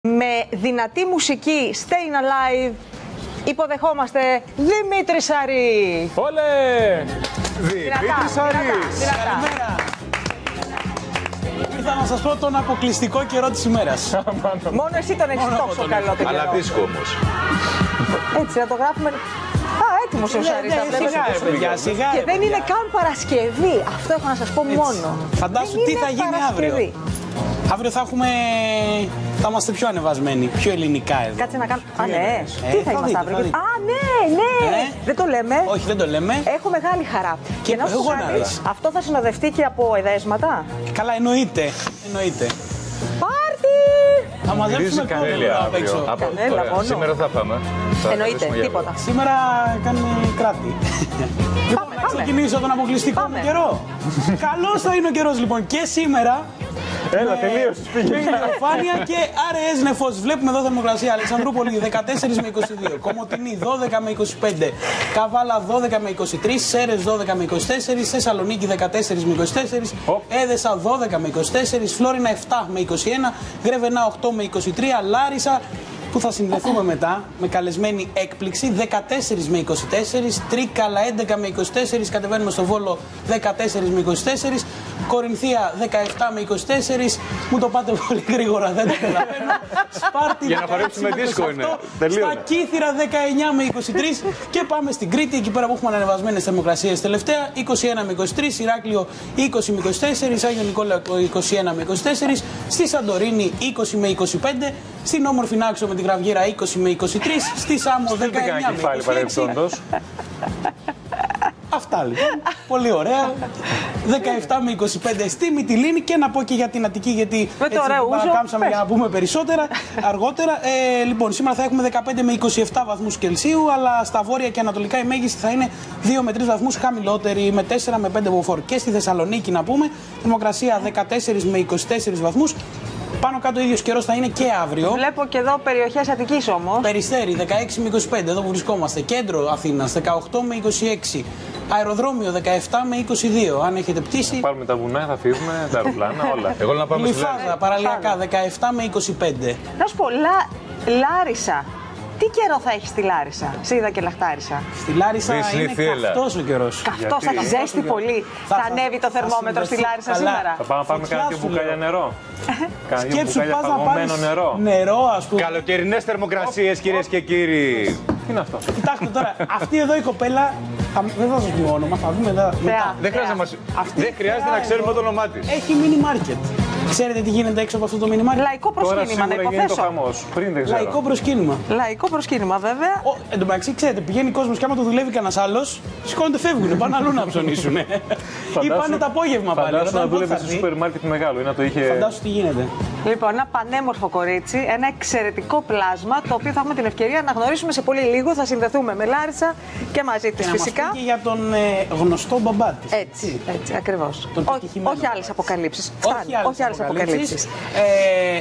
Με δυνατή μουσική Staying Alive υποδεχόμαστε Δημήτρη Σαρή. Όλε! Δημήτρη Σαρή. Καλημέρα. Ήρθα να σας πω τον αποκλειστικό καιρό της ημέρας. Μόνο εσύ τον έχεις τόσο καλό το καιρό. Αλλά δίσκο όμως. Έτσι να το γράφουμε. Α, έτοιμος ο Σαρής. Σιγά. Και δεν είναι καν Παρασκευή. Αυτό έχω να σας πω μόνο. Φαντάσου τι θα γίνει αύριο. Αύριο θα είμαστε πιο ανεβασμένοι, πιο ελληνικά εδώ. Κάτσε να κάνω. Α, ναι. Τι θα είμαστε αύριο. Α, ναι. Δεν το λέμε. Όχι, δεν το λέμε. Έχω μεγάλη χαρά. Και να σου πω κάτι, αυτό θα συνοδευτεί και από εδέσματα. Καλά, εννοείται. Πάρτι! Θα μαζέψουμε κανέλα απ' έξω. Σήμερα θα πάμε. Εννοείται, τίποτα. Σήμερα κάνουμε κράτη. Λοιπόν, να ξεκινήσω τον αποκλειστικό μου καιρό. Καλός θα είναι ο καιρός λοιπόν και σήμερα. Έλα, τελείωσες, πήγαινε. Με ηλιοφάνεια και άραιες νεφώσεις. Βλέπουμε εδώ θερμοκρασία. Αλεξανδρούπολη 14 με 22. Κομοτηνή 12 με 25. Καβάλα 12 με 23. Σέρες 12 με 24. Θεσσαλονίκη 14 με 24. Έδεσα 12 με 24. Φλόρινα 7 με 21. Γρεβενά 8 με 23. Λάρισα, που θα συνδεθούμε μετά με καλεσμένη έκπληξη, 14 με 24, Τρίκαλα 11 με 24, κατεβαίνουμε στο Βόλο 14 με 24, Κορινθία 17 με 24, μου το πάτε πολύ γρήγορα, δεν το καταλαβαίνω. Σπάρτη για να παρέψουμε δίσκο είναι. Στα Κύθυρα 19 με 23 και πάμε στην Κρήτη, εκεί πέρα που έχουμε ανεβασμένες θερμοκρασίες τελευταία, 21 με 23, Ηράκλειο 20 με 24, Άγιο Νικόλαο 21 με 24, στη Σαντορίνη 20 με 25, στην όμορφη Νάξο με τη Γραβιέρα 20 με 23, στη Σάμο 19 με 26. Αυτά λοιπόν, πολύ ωραία. 17 με 25 στη Μυτιλήνη και να πω και για την Αττική, γιατί έτσι παρακάμψαμε για να πούμε περισσότερα αργότερα. Λοιπόν, σήμερα θα έχουμε 15 με 27 βαθμούς Κελσίου, αλλά στα βόρεια και ανατολικά η μέγιστη θα είναι 2 με 3 βαθμούς χαμηλότερη, με 4 με 5 μποφόρ. Και στη Θεσσαλονίκη να πούμε, θερμοκρασία 14 με 24 βαθμούς. Πάνω κάτω ο ίδιος καιρός θα είναι και αύριο. Βλέπω και εδώ περιοχές Αττικής όμως. Περιστέρι 16 με 25, εδώ που βρισκόμαστε. Κέντρο Αθήνας 18 με 26. Αεροδρόμιο 17 με 22. Αν έχετε πτήσει. Θα πάρουμε τα βουνά, θα φύγουμε, τα αεροπλάνα, όλα. Εγώ να πάμε Γλυφάδα, παραλιακά 17 με 25. Να σου πω, Λάρισα. Τι καιρό θα έχει στη Λάρισα, σε είδα και λαχτάρισα. Στη Λάρισα είναι καυτός ο καιρός. Καυτός, θα τη ζέστη πολύ. Θα ανέβει το θερμόμετρο στη Λάρισα σήμερα. Θα πάμε κάνα μπουκάλια νερό. Σκέψου πας να πάρεις νερό, ας πούμε. Καλοκαιρινές θερμοκρασίες, κυρίες και κύριοι. Τι είναι αυτό? Κοιτάξτε τώρα, αυτή εδώ η κοπέλα, δεν θα σας πω όνομα, θα δούμε μετά. Δεν χρειάζεται να ξέρουμε το όνομά της. Έχει μίνι μάρκετ. Ξέρετε τι γίνεται έξω από αυτό το μίνι μάρκετ? Λαϊκό προσκύνημα, να υποθέσω. Λαϊκό προσκύνημα. Λαϊκό προσκύνημα, βέβαια. Εν τω μεταξύ, ξέρετε, πηγαίνει κόσμος και άμα το δουλεύει κανένας άλλος, σηκώνονται, φεύγουν, πάνε αλλού να ψωνίσουν. Ή πάνε το απόγευμα πάλι. Φαντάσου να δούλευε σε σούπερ μάρκετ μεγάλο ή να το είχε. Φαντάσου τι γίνεται. Λοιπόν, ένα πανέμορφο κορίτσι, ένα εξαιρετικό πλάσμα, το οποίο θα έχουμε την ευκαιρία να γνωρίσουμε σε πολύ λίγο. Θα συνδεθούμε με Λάρισα και μαζί της φυσικά. Και για τον γνωστό μπαμπά της. Έτσι ακριβώς. Όχι άλλες αποκαλύψεις. Όχι άλλες αποκαλύψεις.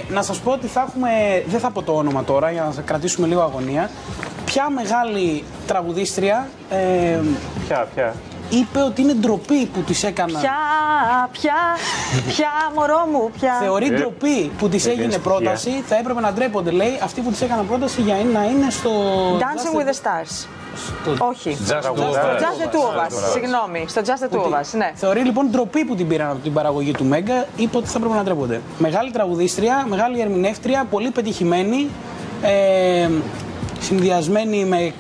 Να σας πω ότι θα έχουμε, δεν θα πω το όνομα τώρα για να κρατήσουμε λίγο αγωνία. Ποια μεγάλη τραγουδίστρια Ποια είπε ότι είναι ντροπή που της έκανα. Ποια μωρό μου, ποια. Θεωρεί ντροπή που της έγινε πρόταση. Θα έπρεπε να ντρέπονται, λέει, αυτοί που της έκαναν πρόταση για να είναι στο Dancing with the Stars. Όχι. Just the Two of Us. Συγγνώμη. Στο Just the Two of Us, ναι. Θεωρεί λοιπόν ντροπή που την πήραν από την παραγωγή του Μέγκα. Είπε ότι θα έπρεπε να ντρέπονται. Μεγάλη τραγουδίστρια, μεγάλη ερμηνεύτρια, πολύ πετυχημένη. Συνδυασμένη με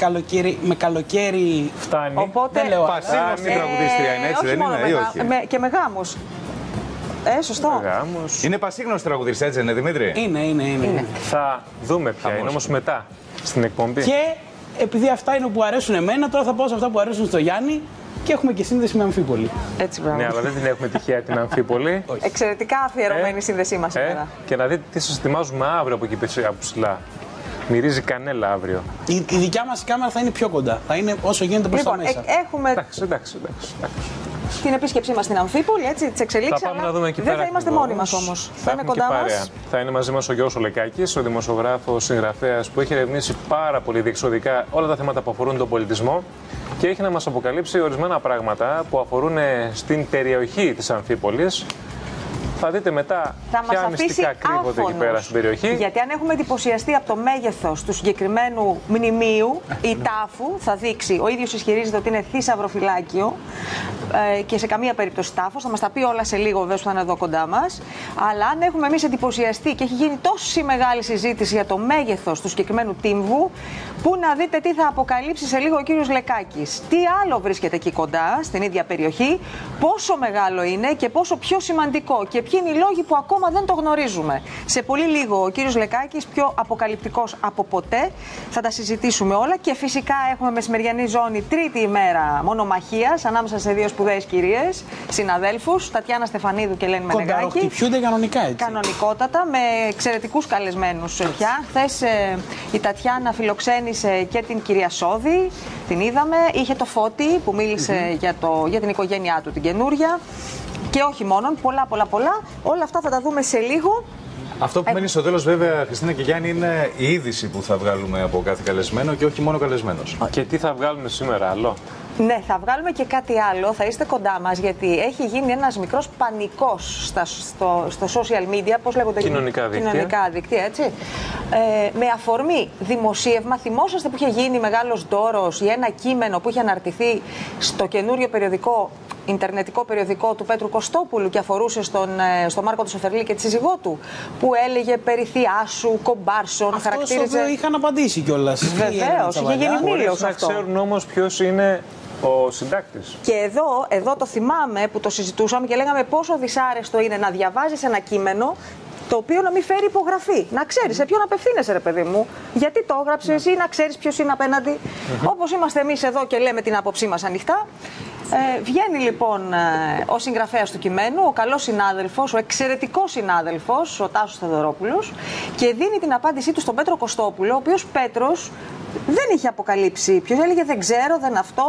καλοκαίρι. Φτάνει. Οπότε. Πασίγνωστη τραγουδίστρια είναι, έτσι δεν είναι, ή όχι? Και με γάμους. Σωστό. Είναι πασίγνωστη τραγουδίστρια, έτσι είναι, Δημήτρη? Είναι. Θα δούμε ποια είναι όμως μετά στην εκπομπή. Και επειδή αυτά είναι που αρέσουν εμένα, τώρα θα πάω σε αυτά που αρέσουν στο Γιάννη και έχουμε και σύνδεση με Αμφίπολη. Έτσι, μπράβο. Ναι, αλλά δεν την έχουμε τυχαία την Αμφίπολη. Εξαιρετικά αφιερωμένη η σύνδεσή μας σήμερα. Και να δείτε τι σας ετοιμάζουμε αύριο από εκεί ψηλά. Μυρίζει κανέλα αύριο. Η δικιά μας κάμερα θα είναι πιο κοντά. Θα είναι όσο γίνεται προς τα μέσα. Έχουμε Εντάξει. την επίσκεψή μας στην Αμφίπολη, έτσι, τις εξελίξεις. Θα πάμε να δούμε εκεί δεν πέρα. Θα είμαστε μόνοι μας όμως. Θα είναι κοντά μας. Θα είναι μαζί μας ο Γιώργος Ολεκάκης, ο δημοσιογράφος, συγγραφέας που έχει ερευνήσει πάρα πολύ διεξοδικά όλα τα θέματα που αφορούν τον πολιτισμό και έχει να μας αποκαλύψει ορισμένα πράγματα που αφορούν στην περιοχή της Αμφίπολης. Θα δείτε μετά ποια μυστικά κρύβονται εκεί πέρα στην περιοχή. Γιατί αν έχουμε εντυπωσιαστεί από το μέγεθος του συγκεκριμένου μνημείου ή τάφου, θα δείξει, ο ίδιος ισχυρίζεται ότι είναι θησαυροφυλάκιο και σε καμία περίπτωση τάφος. Θα μας τα πει όλα σε λίγο, βέβαια, που θα είναι εδώ κοντά μας. Αλλά αν έχουμε εμείς εντυπωσιαστεί και έχει γίνει τόση μεγάλη συζήτηση για το μέγεθος του συγκεκριμένου τύμβου, που να δείτε τι θα αποκαλύψει σε λίγο ο κύριος Λεκάκης. Τι άλλο βρίσκεται εκεί κοντά, στην ίδια περιοχή, πόσο μεγάλο είναι και πόσο πιο σημαντικό και ποιοι είναι οι λόγοι που ακόμα δεν το γνωρίζουμε. Σε πολύ λίγο ο κύριος Λεκάκης, πιο αποκαλυπτικός από ποτέ, θα τα συζητήσουμε όλα και φυσικά έχουμε μεσημεριανή ζώνη, τρίτη ημέρα μονομαχίας ανάμεσα σε δύο σπουδαίες κυρίες, συναδέλφους, Τατιάνα Στεφανίδου και Ελένη Μενεγάκη. Κονταροχτυπιούνται κανονικά, έτσι. Κανονικότατα, με εξαιρετικούς καλεσμένους πια. Χθες η Τατιάνα φιλοξένησε και την κυρία Σόδη, την είδαμε. Είχε το Φώτη που μίλησε για την οικογένειά του, την καινούρια. Και όχι μόνον, πολλά. Όλα αυτά θα τα δούμε σε λίγο. Αυτό που μένει στο τέλος, βέβαια, Χριστίνα και Γιάννη, είναι η είδηση που θα βγάλουμε από κάθε καλεσμένο και όχι μόνο καλεσμένος. Και τι θα βγάλουμε σήμερα, άλλο. Ναι, θα βγάλουμε και κάτι άλλο. Θα είστε κοντά μας, γιατί έχει γίνει ένας μικρός πανικός στο social media, πώς λέγονται, κοινωνικά δίκτυα, έτσι. Με αφορμή δημοσίευμα, θυμόσαστε που είχε γίνει μεγάλος ντόρος για ένα κείμενο που είχε αναρτηθεί στο καινούριο περιοδικό, ιντερνετικό περιοδικό του Πέτρου Κωστόπουλου και αφορούσε στον Μάρκο του Σοφερλή και τη σύζυγό του, που έλεγε περί θειάσου, κομπάρσων, χαρακτήριζε. Αυτό είχαν απαντήσει κιόλας. Βεβαίως, είχε γίνει μήλος αυτό. Να ξέρουν όμως ποιος είναι ο συντάκτης. Και εδώ το θυμάμαι που το συζητούσαμε και λέγαμε πόσο δυσάρεστο είναι να διαβάζεις ένα κείμενο το οποίο να μην φέρει υπογραφή. Να ξέρεις σε ποιον απευθύνεσαι, ρε παιδί μου, γιατί το έγραψες ή να ξέρεις ποιος είναι απέναντι. Όπως είμαστε εμείς εδώ και λέμε την άποψή μας ανοιχτά. Βγαίνει λοιπόν ο συγγραφέας του κειμένου, ο καλός συνάδελφος, ο εξαιρετικός συνάδελφος, ο Τάσος Θεοδωρόπουλος, και δίνει την απάντησή του στον Πέτρο Κωστόπουλο, ο οποίος Πέτρος δεν είχε αποκαλύψει ποιος, έλεγε δεν ξέρω, δεν αυτό,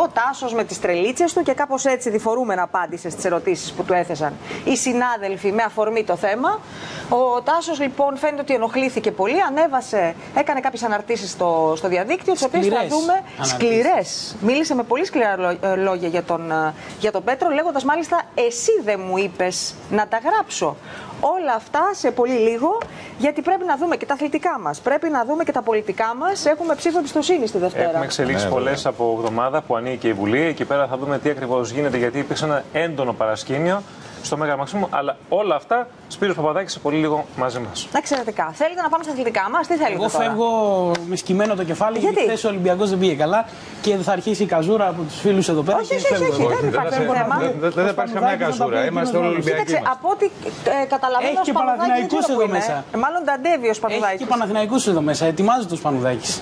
ο Τάσος με τις τρελίτσες του, και κάπως έτσι διφορούμενα απάντησε στις ερωτήσεις που του έθεσαν οι συνάδελφοι με αφορμή το θέμα. Ο Τάσος λοιπόν φαίνεται ότι ενοχλήθηκε πολύ, έκανε κάποιες αναρτήσεις στο διαδίκτυο, τις οποίες θα δούμε σκληρές. Μίλησε με πολύ σκληρά λόγια για τον Πέτρο, λέγοντας μάλιστα εσύ δεν μου είπες να τα γράψω. Όλα αυτά σε πολύ λίγο, γιατί πρέπει να δούμε και τα αθλητικά μας, πρέπει να δούμε και τα πολιτικά μας. Έχουμε ψήφο εμπιστοσύνη τη Δευτέρα. Έχουμε εξελίξει πολλές από εβδομάδα που ανοίγει και η Βουλή. Εκεί πέρα θα δούμε τι ακριβώς γίνεται, γιατί υπήρξε ένα έντονο παρασκήνιο στο Μέγα Μαξίμου. Αλλά όλα αυτά, Σπύρος Παπαδάκης σε πολύ λίγο μαζί μας. Εξαιρετικά. Θέλετε να πάμε στα αθλητικά μας, τι θέλετε? Εγώ φεύγω με σκυμμένο το κεφάλι, γιατί χθες ο Ολυμπιακός δεν πήγε καλά και θα αρχίσει η καζούρα από τους φίλους εδώ πέρα. Όχι, δεν υπάρχει θέμα. Δεν υπάρχει καμία καζούρα. Είμαστε όλοι Ολυμπιακοί. Από ό,τι καταλαβαίνω, έχει και Παναθηναϊκούς εδώ μέσα. Μάλλον ταντεύει ο Σπανουδάκης. Έχει και Παναθηναϊκούς εδώ μέσα. Ετοιμάζεται ο Σπανουδάκης.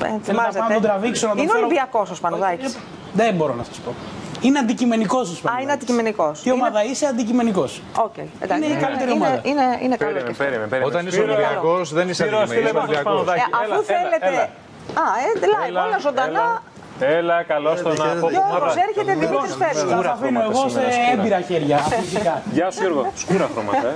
Να τον τραβήξω, να τον είναι Ολυμπιακός ο Σπανουδάκης. Δεν μπορώ να σας πω. Είναι αντικειμενικός ο Σπανουδάκης. Είναι αντικειμενικός. Τι ομάδα είσαι, αντικειμενικός. Είναι η καλύτερη ομάδα. Είναι καλό. Όταν είσαι Ολυμπιακός δεν είσαι αντικειμενικός. Αφού θέλετε. Live, όλα ζωντανά. Έλα, καλώς τον από. Γιώργος, έρχεται Δημήτρης Φέρσης. Θα αφήνω εγώ σε έμπειρα χέρια. Γεια σου Γιώργο, σκούρα χρώματα.